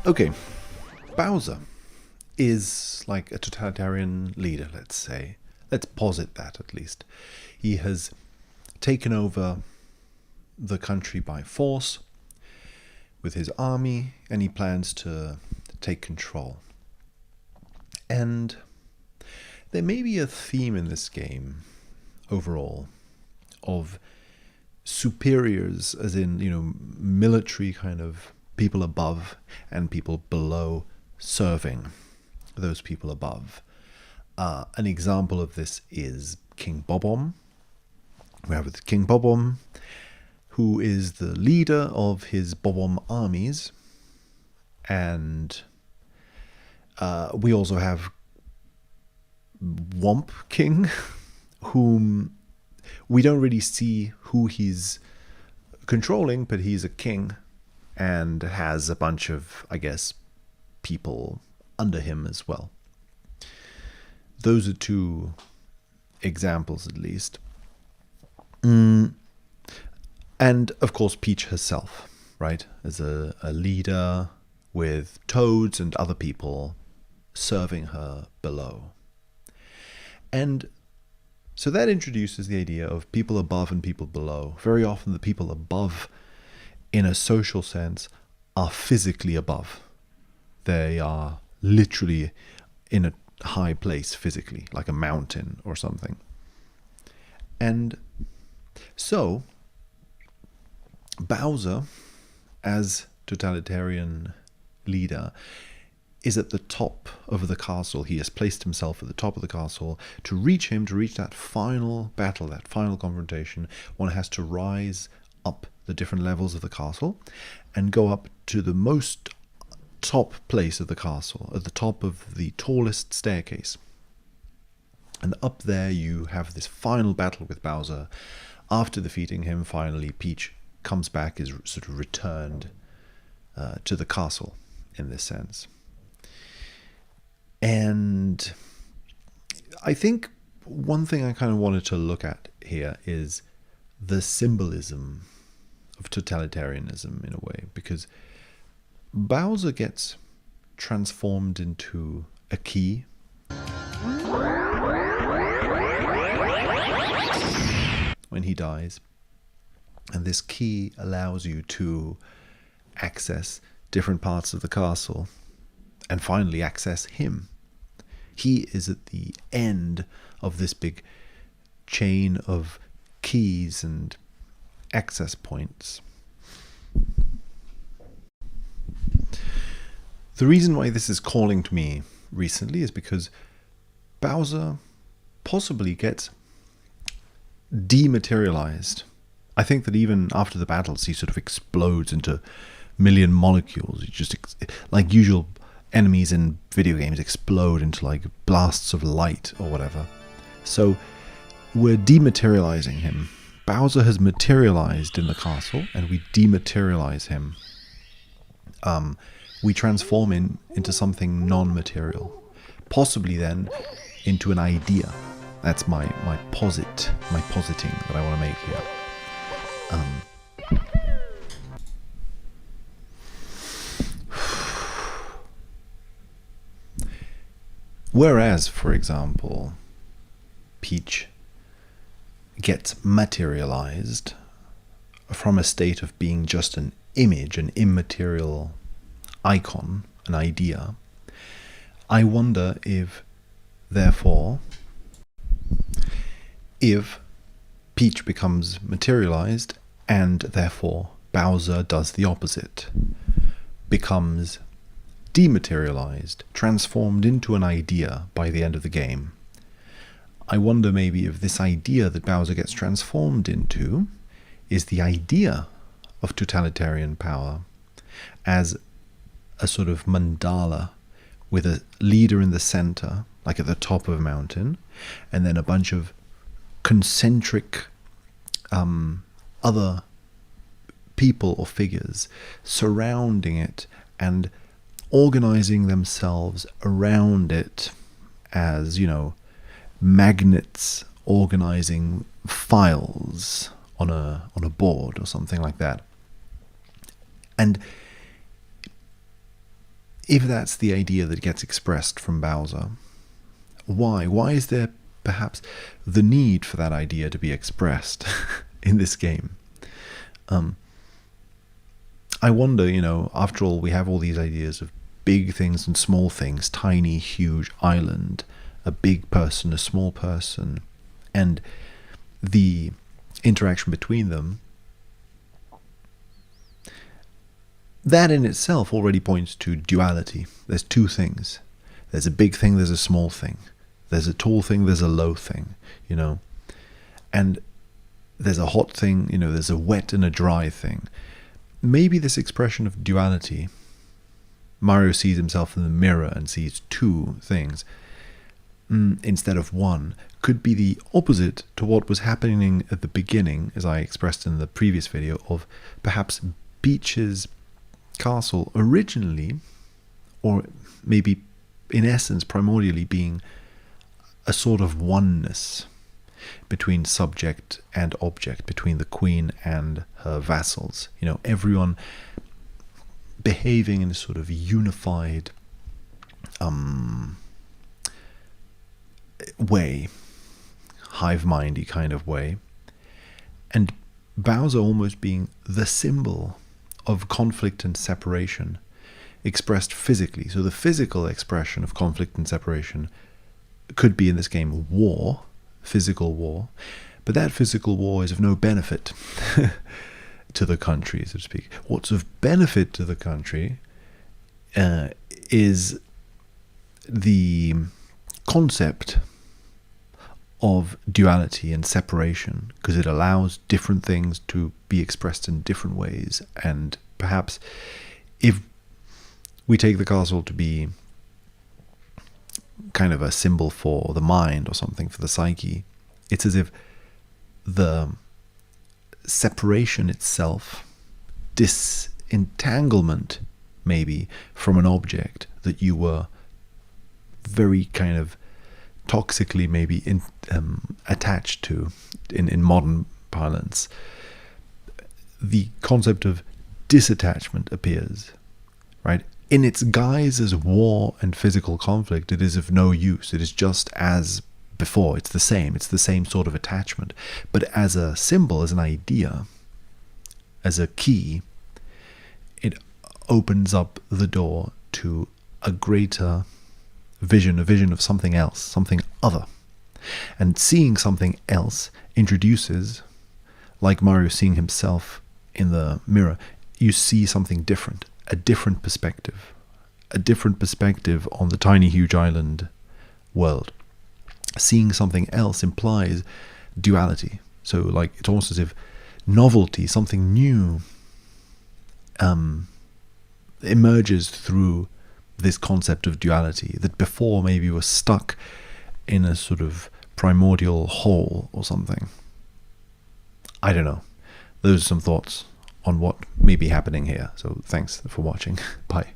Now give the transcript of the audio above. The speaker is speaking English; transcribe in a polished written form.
Okay, Bowser is like a totalitarian leader, let's say. Let's posit that at least. He has taken over the country by force with his army, and he plans to take control. And there may be a theme in this game overall of superiors, as in, military kind of people above and people below serving those people above. An example of this is King Bob-omb. We have King Bob-omb, who is the leader of his Bob-omb armies, and we also have Womp King, whom we don't really see who he's controlling, but he's a king and has a bunch of, I guess, people under him as well. Those are two examples, at least. And of course, Peach herself, right, as a leader with Toads and other people serving her below. And so that introduces the idea of people above and people below. Very often the people above, in a social sense, are physically above. They are literally in a high place physically, like a mountain or something. And so Bowser, as totalitarian leader, is at the top of the castle. He has placed himself at the top of the castle. To reach that final battle, that final confrontation, one has to rise up the different levels of the castle and go up to the most top place of the castle, at the top of the tallest staircase. And up there you have this final battle with Bowser. After defeating him, finally, Peach comes back, is sort of returned to the castle in this sense. And I think one thing I kind of wanted to look at here is the symbolism of totalitarianism in a way, because Bowser gets transformed into a key. When he dies. And this key allows you to access different parts of the castle and finally access him. He is at the end of this big chain of keys and access points. The reason why this is calling to me recently is because Bowser possibly gets dematerialized. I think that even after the battles, he sort of explodes into million molecules. He just, like usual enemies in video games, explode into like blasts of light or whatever. So we're dematerializing him. Bowser has materialized in the castle, and we dematerialize him. We transform into something non-material, possibly then into an idea. That's my positing that I want to make here. Whereas, for example, Peach gets materialized from a state of being just an image, an immaterial icon, an idea, I wonder if, therefore, if Peach becomes materialized and therefore Bowser does the opposite, becomes dematerialized, transformed into an idea by the end of the game. I wonder maybe if this idea that Bowser gets transformed into is the idea of totalitarian power as a sort of mandala with a leader in the center, like at the top of a mountain, and then a bunch of concentric other people or figures surrounding it and organizing themselves around it as, magnets organizing files on a board or something like that. And if that's the idea that gets expressed from Bowser, why? Why is there perhaps the need for that idea to be expressed in this game? I wonder, after all, we have all these ideas of big things and small things, tiny, huge island, a big person, a small person, and the interaction between them. That in itself already points to duality. There's two things. There's a big thing, there's a small thing. There's a tall thing, there's a low thing, And there's a hot thing, there's a wet and a dry thing. Maybe this expression of duality, Mario sees himself in the mirror and sees two things instead of one, could be the opposite to what was happening at the beginning, as I expressed in the previous video, of perhaps Peach's castle originally, or maybe in essence primordially, being a sort of oneness between subject and object, between the queen and her vassals. Everyone behaving in a sort of unified way, hive-mindy kind of way, and Bowser almost being the symbol of conflict and separation expressed physically. So the physical expression of conflict and separation could be in this game war, physical war, but that physical war is of no benefit to the country, so to speak. What's of benefit to the country is the concept of duality and separation, because it allows different things to be expressed in different ways. And perhaps if we take the castle to be kind of a symbol for the mind or something, for the psyche, it's as if the separation itself, disentanglement maybe from an object that you were very kind of toxically maybe attached to in modern parlance, the concept of disattachment appears, right? In its guise as war and physical conflict, it is of no use. It is just as before. It's the same sort of attachment. But as a symbol, as an idea, as a key, it opens up the door to a greater vision, a vision of something else, something other. And seeing something else introduces, like Mario seeing himself in the mirror, you see something different, a different perspective on the tiny, huge island world. Seeing something else implies duality. So, like, it's almost as if novelty, something new, emerges through this concept of duality that before maybe was stuck in a sort of primordial hole or something. I don't know. Those are some thoughts on what may be happening here. So thanks for watching. Bye.